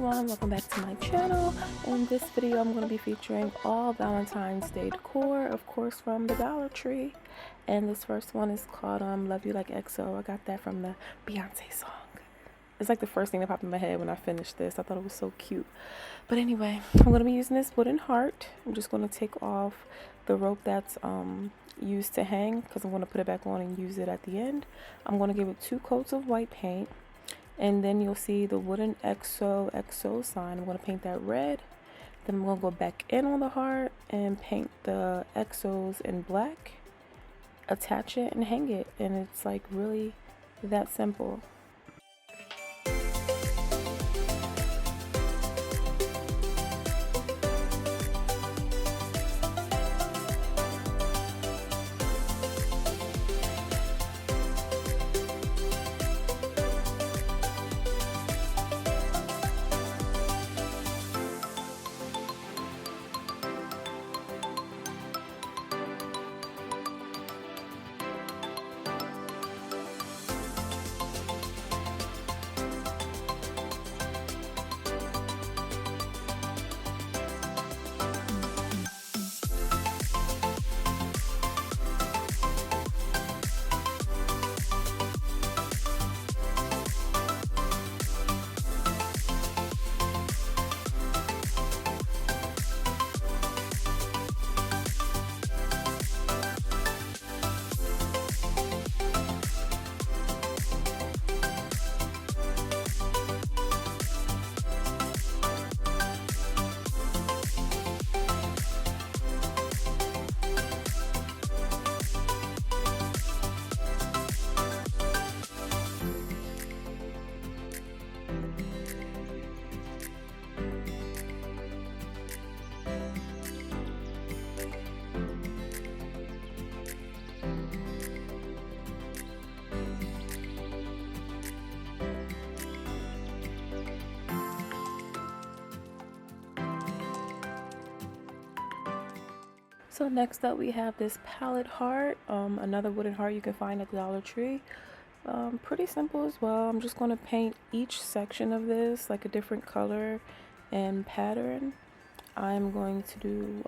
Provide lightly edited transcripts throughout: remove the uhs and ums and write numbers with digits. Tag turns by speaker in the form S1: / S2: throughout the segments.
S1: everyone, welcome back to my channel. In this video I'm going to be featuring all Valentine's Day decor, of course from the Dollar Tree. And this first one is called Love You Like XO. I got that from the Beyonce song. It's like the first thing that popped in my head when I finished this. I thought it was so cute. But anyway, I'm going to be using this wooden heart. I'm just going to take off the rope that's used to hang, because I'm going to put it back on and use it at the end. I'm going to give it 2 coats of white paint. And then you'll see the wooden XO sign. I'm going to paint that red. Then I'm going to go back in on the heart and paint the XOs in black. Attach it and hang it. And it's like really that simple. So next up we have this palette heart, another wooden heart you can find at the Dollar Tree. Pretty simple as well. I'm just going to paint each section of this like a different color and pattern. I'm going to do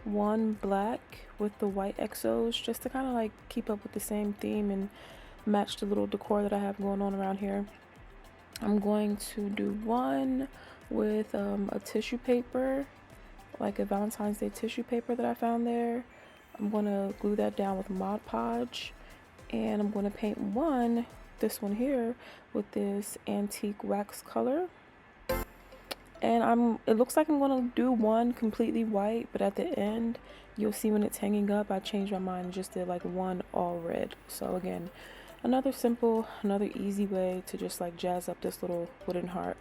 S1: one black with the white XOs just to kind of like keep up with the same theme and match the little decor that I have going on around here. I'm going to do one with a tissue paper, like a Valentine's Day tissue paper that I found there. I'm going to glue that down with Mod Podge, and I'm going to paint one, this one here, with this antique wax color. And it looks like I'm going to do one completely white, but at the end you'll see when it's hanging up I changed my mind and just did like one all red. So again, another simple, another easy way to just like jazz up this little wooden heart.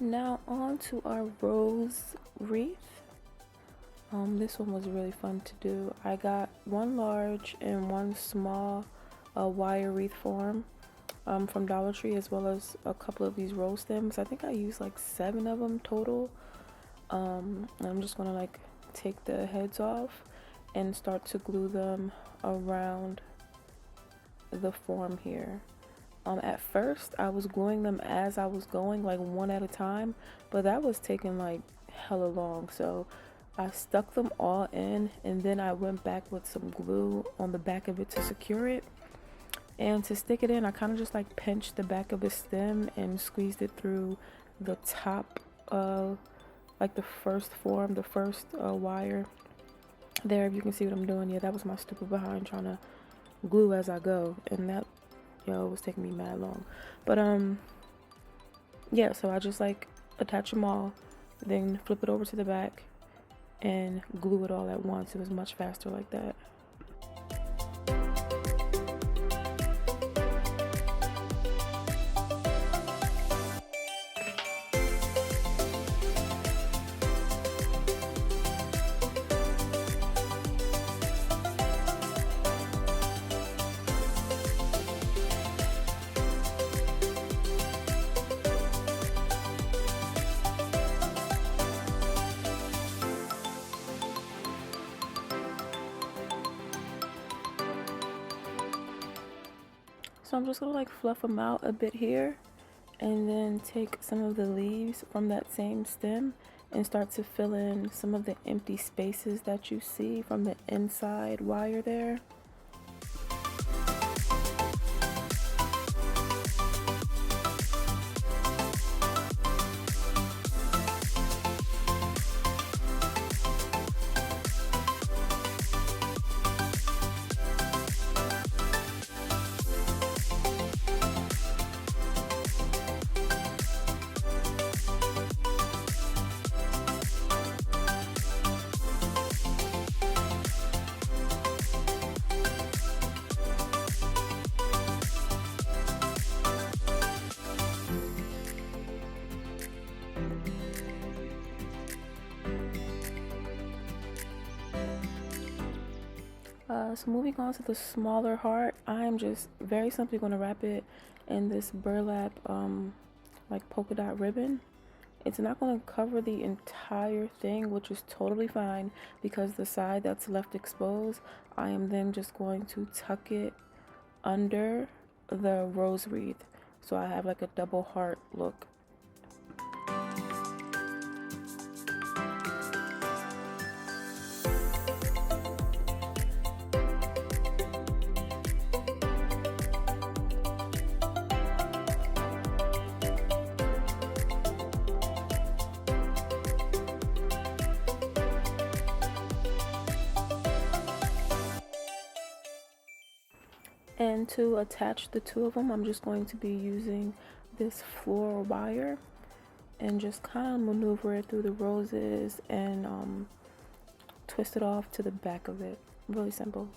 S1: Now on to our rose wreath. This one was really fun to do. I got one large and one small wire wreath form from Dollar Tree, as well as a couple of these rose stems. I think I used like 7 of them total. I'm just gonna like take the heads off and start to glue them around the form here. At first I was gluing them as I was going, like one at a time, but that was taking like hella long, so I stuck them all in, and then I went back with some glue on the back of it to secure it. And to stick it in, I kind of just like pinched the back of the stem and squeezed it through the top of like the first form, the first wire there. If you can see what I'm doing, yeah, that was my stupid behind trying to glue as I go, and that, yo, was taking me mad long. But yeah, so I just like attach them all, then flip it over to the back and glue it all at once. It was much faster like that. So I'm just gonna like fluff them out a bit here, and then take some of the leaves from that same stem and start to fill in some of the empty spaces that you see from the inside wire there. So moving on to the smaller heart, I'm just very simply going to wrap it in this burlap like polka dot ribbon. It's not going to cover the entire thing, which is totally fine, because the side that's left exposed, I am then just going to tuck it under the rose wreath, so I have like a double heart look. And to attach the two of them, I'm just going to be using this floral wire and just kind of maneuver it through the roses and twist it off to the back of it. Really simple.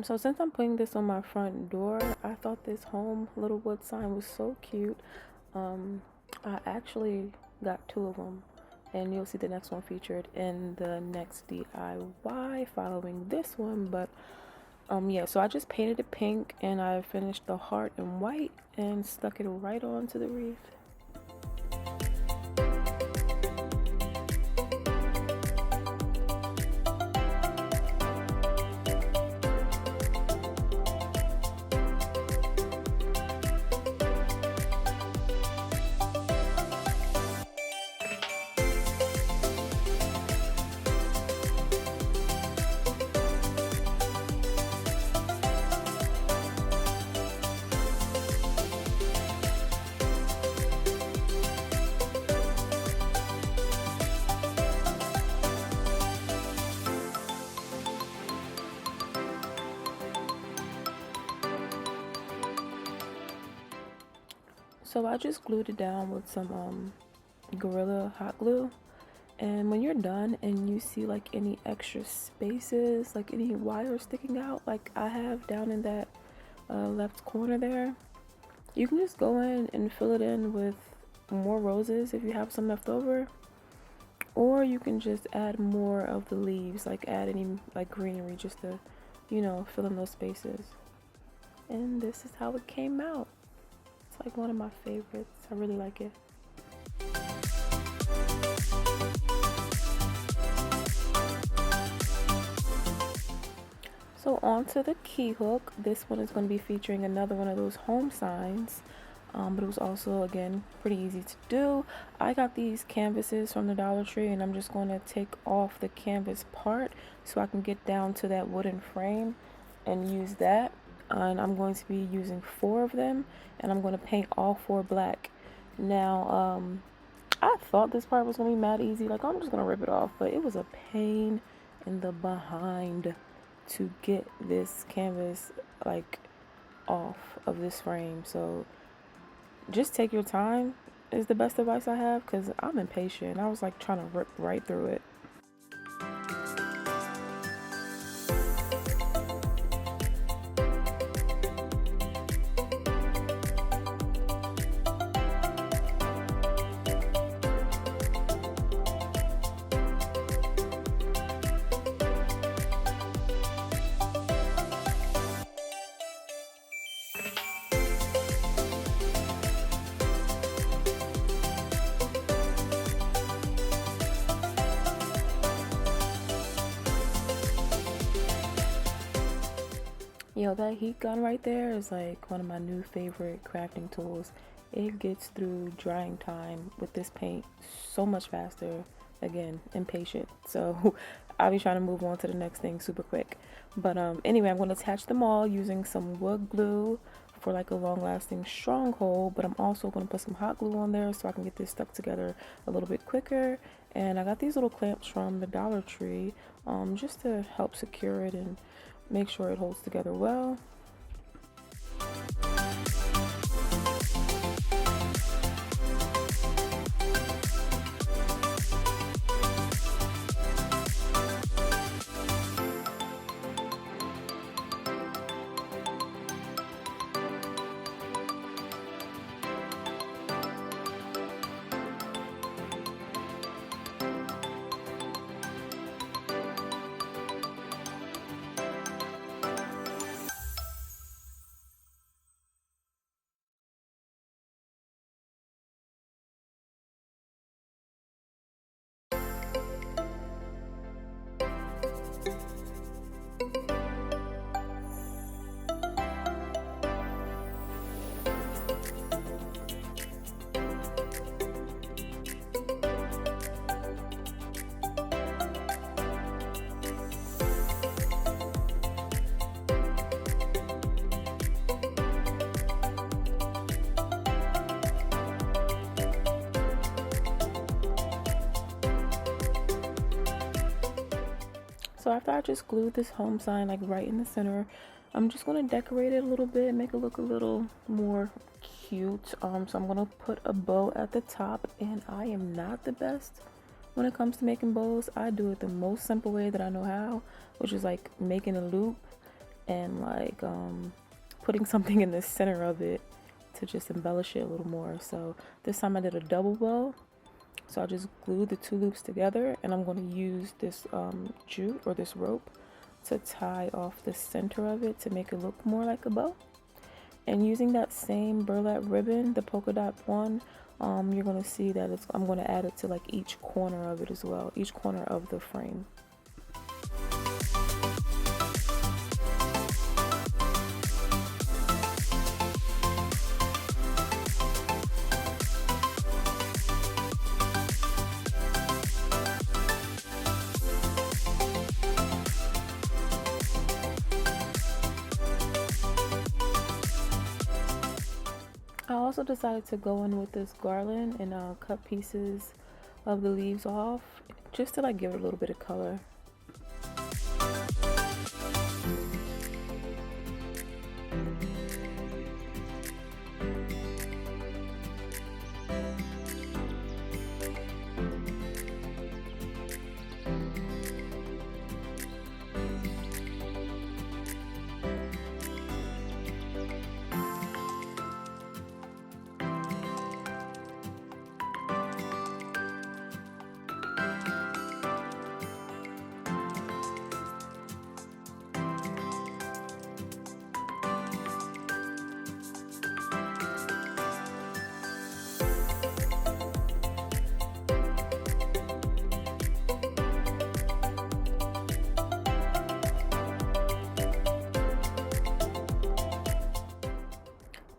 S1: So since I'm putting this on my front door, I thought this home little wood sign was so cute. I actually got 2 of them, and you'll see the next one featured in the next DIY following this one. But Yeah, so I just painted it pink and I finished the heart in white and stuck it right onto the wreath. So I just glued it down with some Gorilla hot glue. And when you're done and you see like any extra spaces, like any wires sticking out, like I have down in that left corner there, you can just go in and fill it in with more roses if you have some left over. Or you can just add more of the leaves, like add any like greenery just to, fill in those spaces. And this is how it came out. It's like one of my favorites. I really like it. So on to the key hook. This one is going to be featuring another one of those home signs. But it was also, again, pretty easy to do. I got these canvases from the Dollar Tree, and I'm just going to take off the canvas part so I can get down to that wooden frame and use that. And I'm going to be using 4 of them, and I'm going to paint all 4 black. Now, I thought this part was going to be mad easy. Like, I'm just going to rip it off, but it was a pain in the behind to get this canvas, like, off of this frame. So just take your time is the best advice I have, because I'm impatient. I was like trying to rip right through it. Yo, that heat gun right there is like one of my new favorite crafting tools. It gets through drying time with this paint so much faster. Again, impatient. So I'll be trying to move on to the next thing super quick. But anyway, I'm going to attach them all using some wood glue for like a long lasting stronghold. But I'm also going to put some hot glue on there so I can get this stuck together a little bit quicker. And I got these little clamps from the Dollar Tree just to help secure it and make sure it holds together well. So after I just glued this home sign like right in the center, I'm just going to decorate it a little bit, make it look a little more cute. So I'm going to put a bow at the top, and I am not the best when it comes to making bows. I do it the most simple way that I know how, which is like making a loop and like putting something in the center of it to just embellish it a little more. So this time I did a double bow. So I just glued the 2 loops together, and I'm going to use this jute or this rope to tie off the center of it to make it look more like a bow. And using that same burlap ribbon, the polka dot one, you're going to see that I'm going to add it to like each corner of it as well, each corner of the frame. I also decided to go in with this garland and cut pieces of the leaves off just to like give it a little bit of color.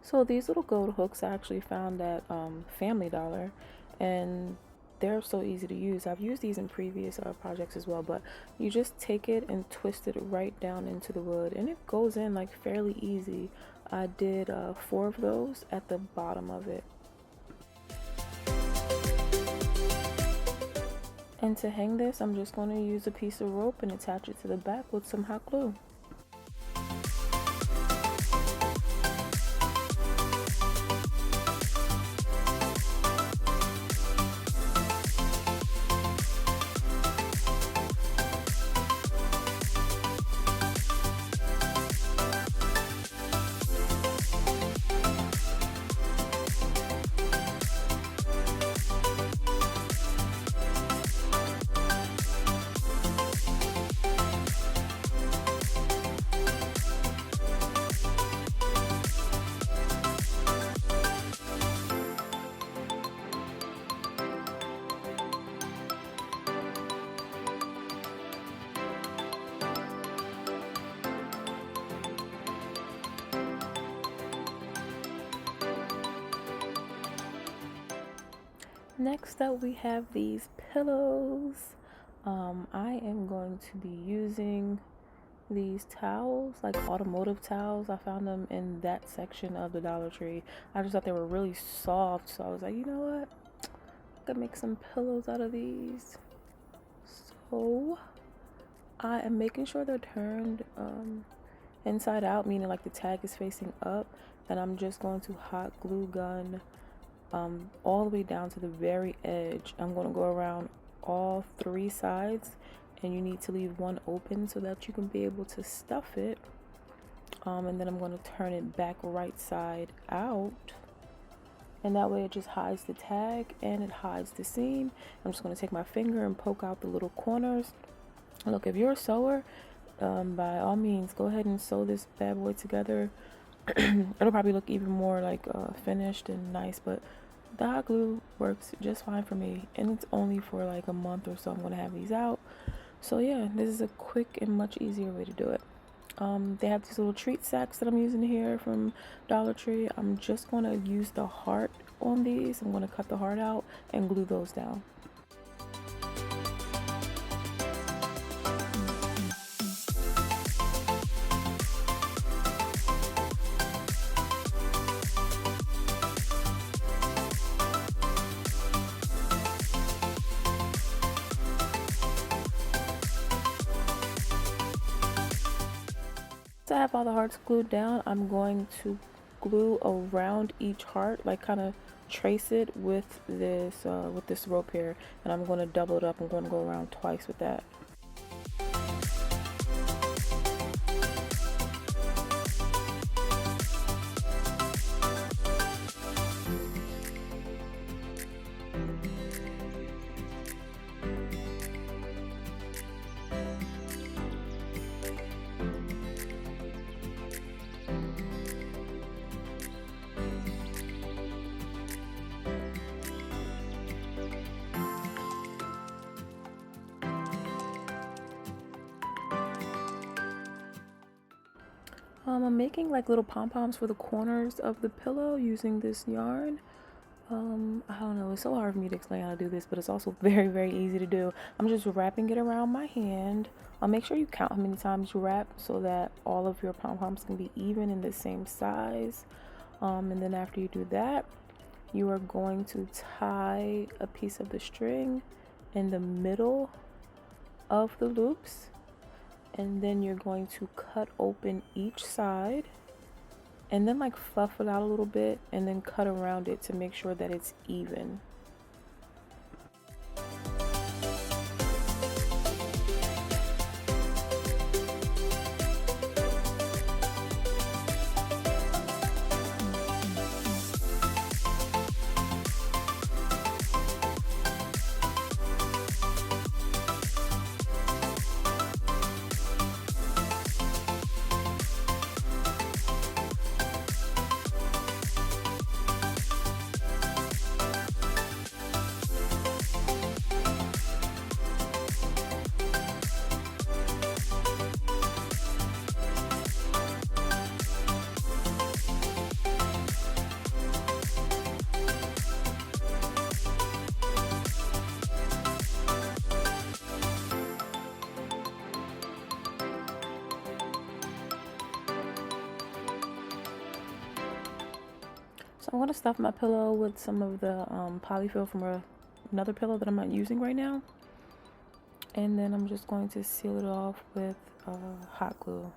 S1: So these little gold hooks I actually found at Family Dollar, and they're so easy to use. I've used these in previous projects as well, but you just take it and twist it right down into the wood, and it goes in like fairly easy. I did 4 of those at the bottom of it. And to hang this, I'm just going to use a piece of rope and attach it to the back with some hot glue. Next up, we have these pillows. I am going to be using these towels, like automotive towels. I found them in that section of the Dollar Tree. I just thought they were really soft, so I was like, you know what? I could make some pillows out of these. So I am making sure they're turned inside out, meaning like the tag is facing up, and I'm just going to hot glue gun all the way down to the very edge. I'm going to go around all 3 sides, and you need to leave one open so that you can be able to stuff it. And then I'm going to turn it back right side out, and that way it just hides the tag and it hides the seam. I'm just going to take my finger and poke out the little corners. Look, if you're a sewer, by all means go ahead and sew this bad boy together. It'll probably look even more like finished and nice, but the hot glue works just fine for me, and it's only for like a month or so I'm gonna have these out. So yeah, this is a quick and much easier way to do it. They have these little treat sacks that I'm using here from Dollar Tree. I'm just gonna use the heart on these. I'm gonna cut the heart out and glue those down. To have all the hearts glued down, I'm going to glue around each heart, like kind of trace it with this rope here, and I'm going to double it up. I'm going to go around twice with that. I'm making like little pom-poms for the corners of the pillow using this yarn. I don't know, it's so hard for me to explain how to do this, but it's also very, very easy to do. I'm just wrapping it around my hand. I'll make sure you count how many times you wrap so that all of your pom-poms can be even in the same size. And then after you do that, you are going to tie a piece of the string in the middle of the loops, and then you're going to cut open each side and then like fluff it out a little bit and then cut around it to make sure that it's even. So I'm going to stuff my pillow with some of the polyfill from another pillow that I'm not using right now. And then I'm just going to seal it off with hot glue.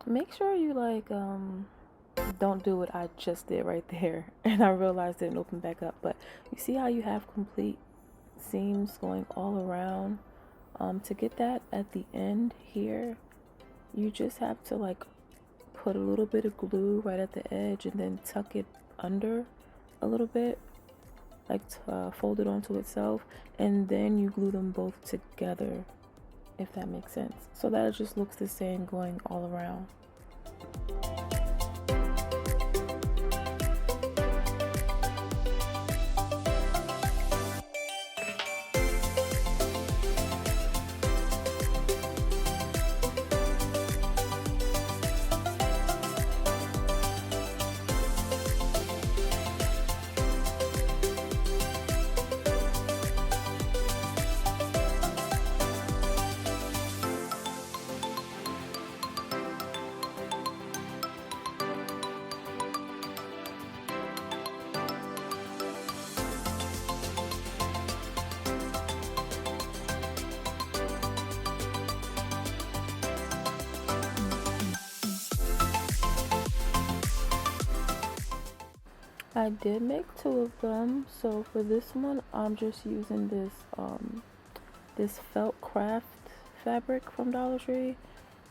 S1: Make sure you don't do what I just did right there. And I realized it didn't open back up. But you see how you have complete seams going all around? To get that at the end here, you just have to like put a little bit of glue right at the edge and then tuck it under a little bit, like fold it onto itself, and then you glue them both together, if that makes sense, so that it just looks the same going all around. I did make 2 of them, so for this one I'm just using this felt craft fabric from Dollar Tree,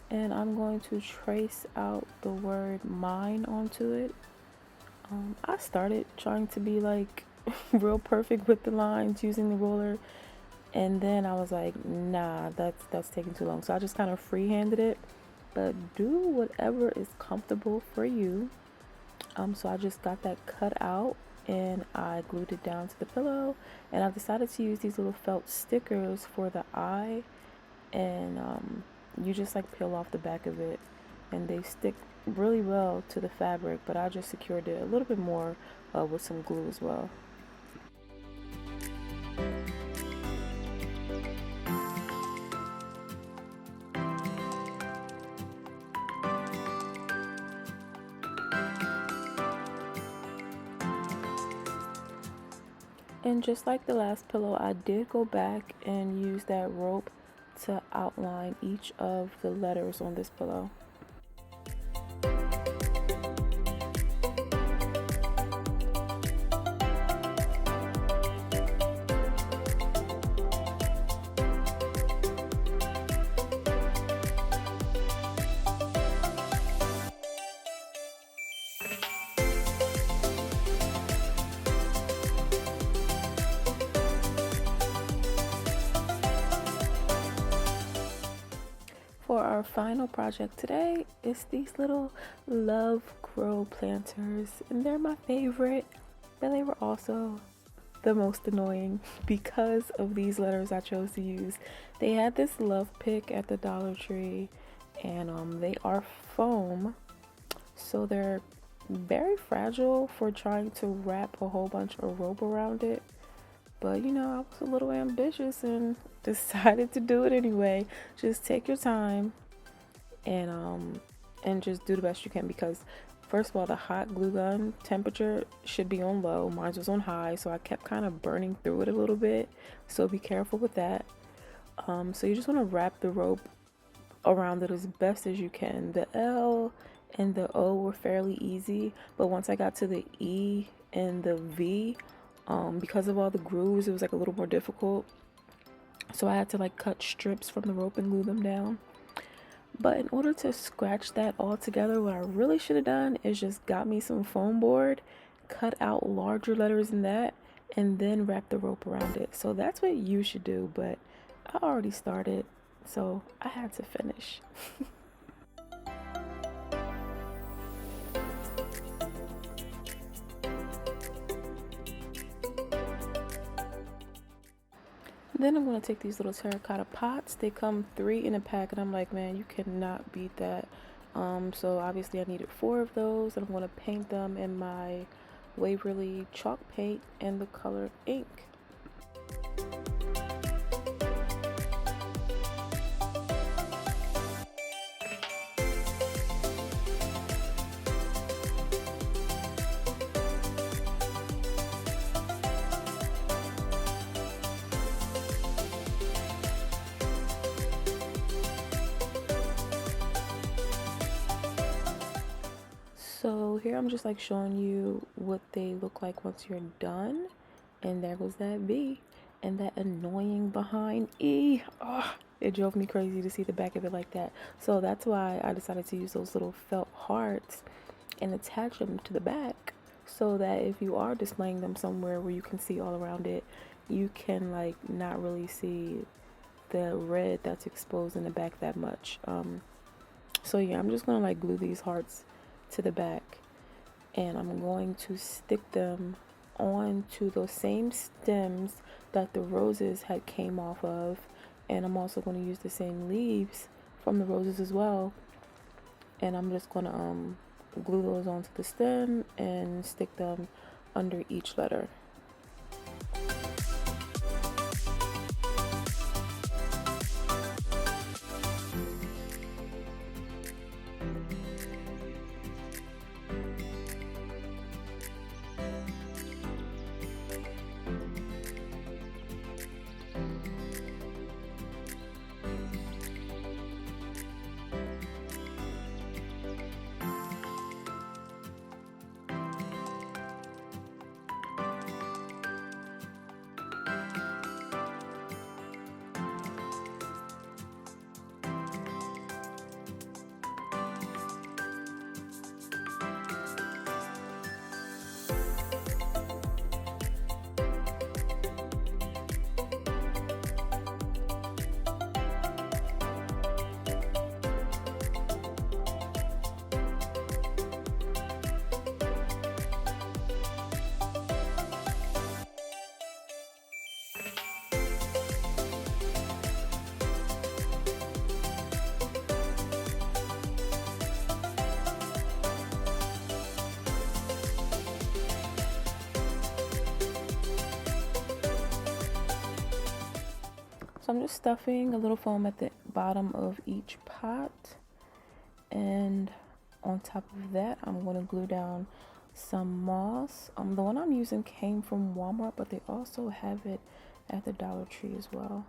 S1: and I'm going to trace out the word mine onto it. I started trying to be like real perfect with the lines using the roller, and then I was like, nah, that's taking too long, so I just kind of freehanded it. But do whatever is comfortable for you. So I just got that cut out and I glued it down to the pillow, and I've decided to use these little felt stickers for the eye, and you just like peel off the back of it and they stick really well to the fabric, but I just secured it a little bit more with some glue as well. And just like the last pillow, I did go back and use that rope to outline each of the letters on this pillow. For our final project today, it's these little love grow planters, and they're my favorite, but they were also the most annoying because of these letters I chose to use. They had this love pick at the Dollar Tree, and they are foam, so they're very fragile for trying to wrap a whole bunch of rope around it. But you know, I was a little ambitious and decided to do it anyway. Just take your time and just do the best you can, because first of all, the hot glue gun temperature should be on low. Mine was on high, so I kept kind of burning through it a little bit. So be careful with that. So you just want to wrap the rope around it as best as you can. The L and the O were fairly easy, but once I got to the E and the V, because of all the grooves, it was like a little more difficult. So I had to like cut strips from the rope and glue them down. But in order to scratch that all together, what I really should have done is just got me some foam board, cut out larger letters in that, and then wrap the rope around it. So that's what you should do, but I already started, so I had to finish. Then I'm going to take these little terracotta pots. They come 3 in a pack, and I'm like, man, you cannot beat that. So obviously I needed 4 of those, and I'm going to paint them in my Waverly chalk paint and the color ink. So here I'm just like showing you what they look like once you're done. And there goes that V. And that annoying behind E. Oh, it drove me crazy to see the back of it like that. So that's why I decided to use those little felt hearts and attach them to the back, so that if you are displaying them somewhere where you can see all around it, you can like not really see the red that's exposed in the back that much. So yeah, I'm just gonna like glue these hearts to the back, and I'm going to stick them onto those same stems that the roses had came off of, and I'm also going to use the same leaves from the roses as well, and I'm just going to glue those onto the stem and stick them under each letter. So I'm just stuffing a little foam at the bottom of each pot, and on top of that I'm going to glue down some moss. The one I'm using came from Walmart, but they also have it at the Dollar Tree as well.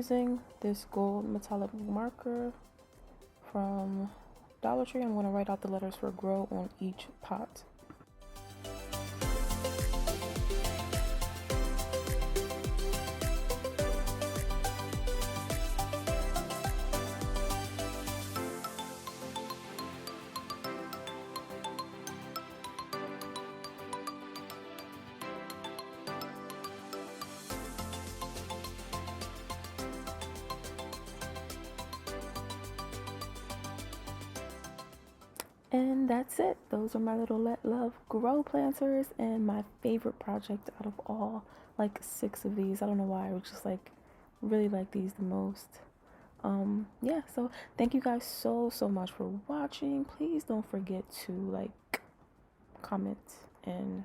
S1: using this gold metallic marker from Dollar Tree. I'm going to write out the letters for grow on each pot. And that's it. Those are my little Let Love Grow planters and my favorite project out of all, like 6 of these. I don't know why, I just like really like these the most. Yeah, so thank you guys so much for watching. Please don't forget to like, comment, and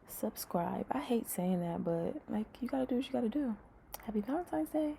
S1: subscribe. I hate saying that, but like, you gotta do what you gotta do. Happy Valentine's Day.